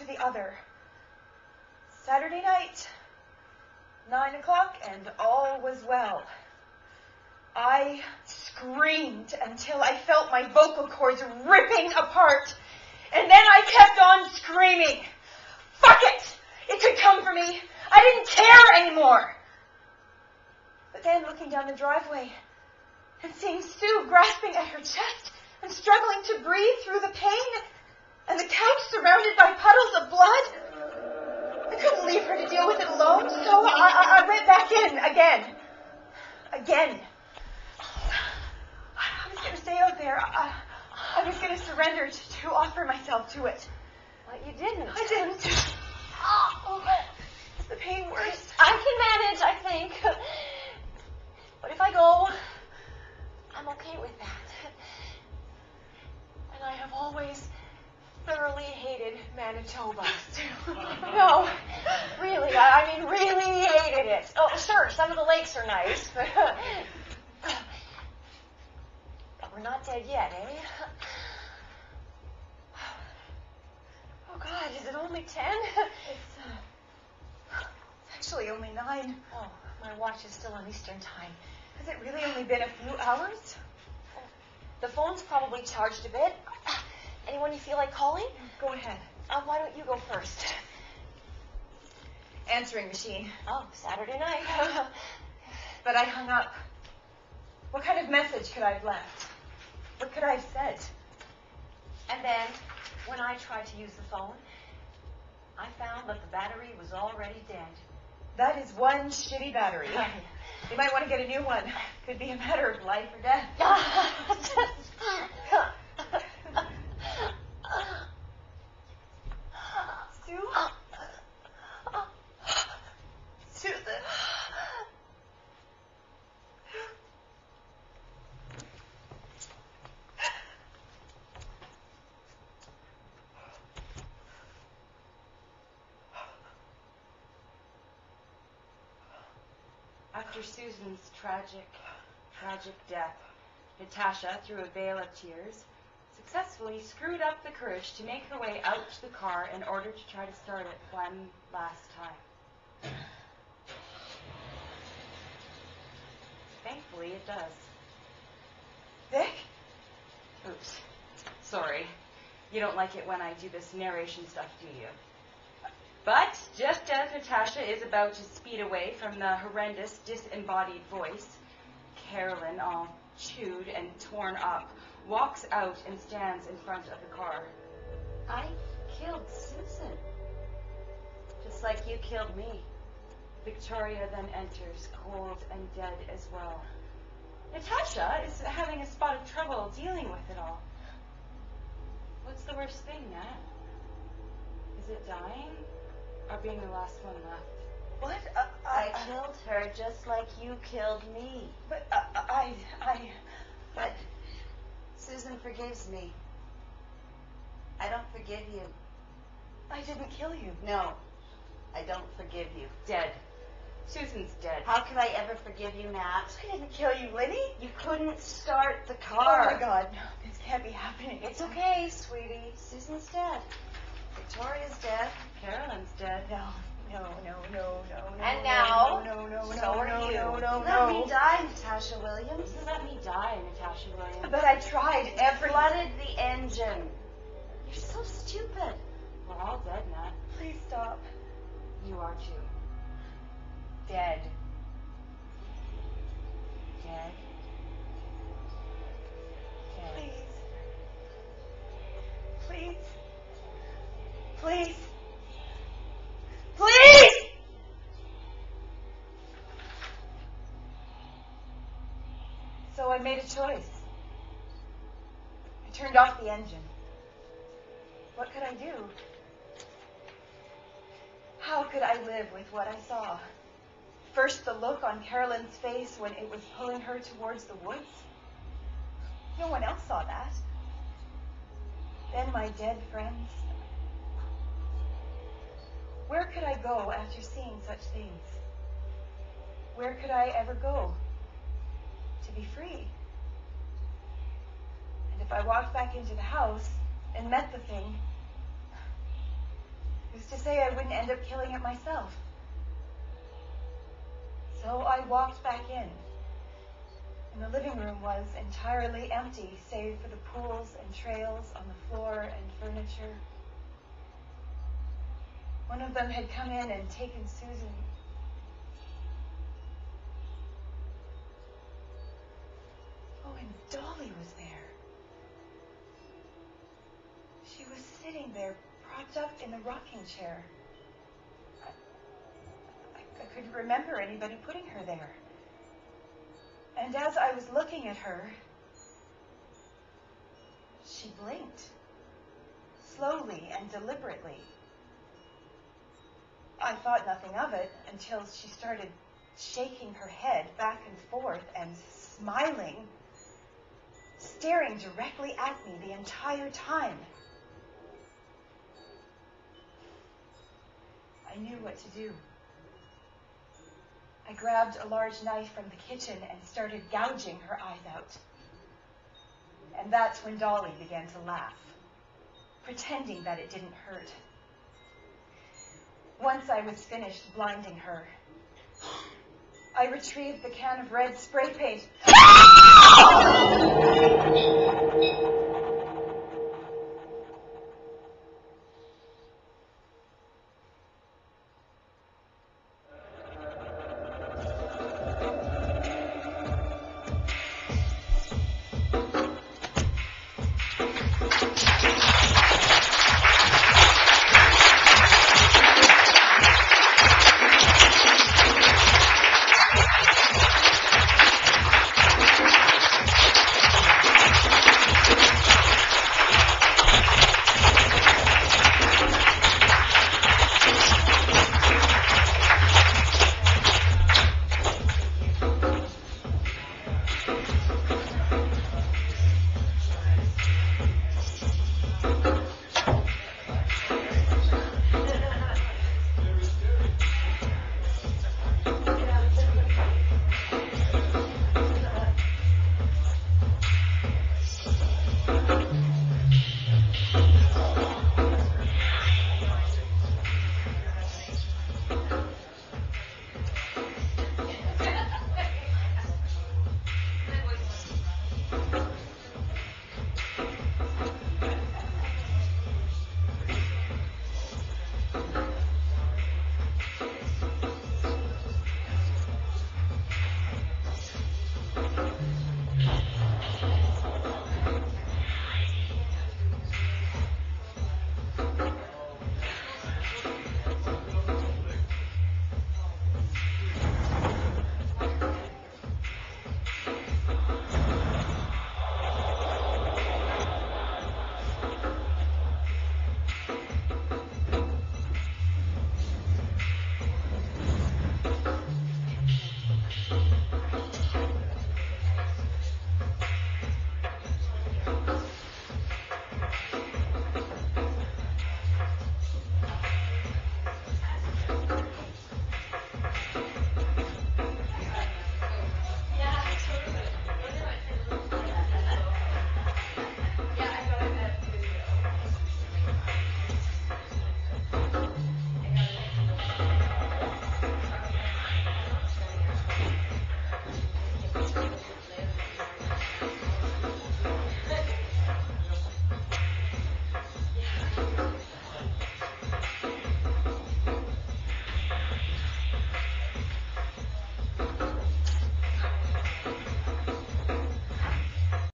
the other. Saturday night, 9 o'clock, and all was well. I screamed until I felt my vocal cords ripping apart. And then I kept on screaming. Fuck it! It could come for me. I didn't care anymore. But then looking down the driveway and seeing Sue grasping at her chest and struggling to breathe through the pain, and the couch surrounded by puddles of blood, I couldn't leave her to deal with it alone, so I went back in again. Again. I was going to stay out there. I was going to surrender to offer myself to it. But you didn't. I didn't. Oh, is the pain worse? I can manage, I think. But if I go, I'm okay with that. And I have always thoroughly hated Manitoba. No, really, I mean really hated it. Oh, sure, some of the lakes are nice, but we're not dead yet, eh? Oh, God, is it only 10? It's actually only 9. Oh, my watch is still on Eastern time. Has it really only been a few hours? The phone's probably charged a bit. Anyone you feel like calling? Go ahead. Why don't you go first? Answering machine. Oh, Saturday night. But I hung up. What kind of message could I have left? What could I have said? And then, when I tried to use the phone, I found that the battery was already dead. That is one shitty battery. You might want to get a new one. Could be a matter of life or death. Sue? Susan? After Susan's tragic death, Natasha, through a veil of tears, successfully screwed up the courage to make her way out to the car in order to try to start it one last time. Thankfully, it does. Vic? Oops. Sorry. You don't like it when I do this narration stuff, do you? But just as Natasha is about to speed away from the horrendous, disembodied voice, Carolyn, all chewed and torn up, walks out and stands in front of the car. I killed Susan. Just like you killed me. Victoria then enters, cold and dead as well. Natasha is having a spot of trouble dealing with it all. What's the worst thing, Nat? Is it dying? Or being the last one left? What? I killed her just like you killed me. But But Susan forgives me. I don't forgive you. I didn't kill you. No, I don't forgive you. Dead. Susan's dead. How could I ever forgive you, Nat? I didn't kill you, Lenny. You couldn't start the Oh car. my God, no, this can't be happening. It's okay, sweetie. Susan's dead. Victoria's dead. Carolyn's dead. No. And now, no, so are you. no. Let me die, Natasha Williams. You let me die, Natasha Williams. But I tried every... Flooded the engine. You're so stupid. We're all dead, Nat. Please stop. You are too. Dead. Dead. Dead. Please. Please. Please! So I made a choice. I turned off the engine. What could I do? How could I live with what I saw? First, the look on Carolyn's face when it was pulling her towards the woods. No one else saw that. Then my dead friends. Where could I go after seeing such things? Where could I ever go to be free? And if I walked back into the house and met the thing, to say I wouldn't end up killing it myself. So I walked back in, and the living room was entirely empty, save for the pools and trails on the floor and furniture. One of them had come in and taken Susan. Oh, and Dolly was there. She was sitting there, propped up in the rocking chair. I couldn't remember anybody putting her there. And as I was looking at her, she blinked, slowly and deliberately. I thought nothing of it until she started shaking her head back and forth and smiling, staring directly at me the entire time. I knew what to do. I grabbed a large knife from the kitchen and started gouging her eyes out. And that's when Dolly began to laugh, pretending that it didn't hurt. Once I was finished blinding her, I retrieved the can of red spray paint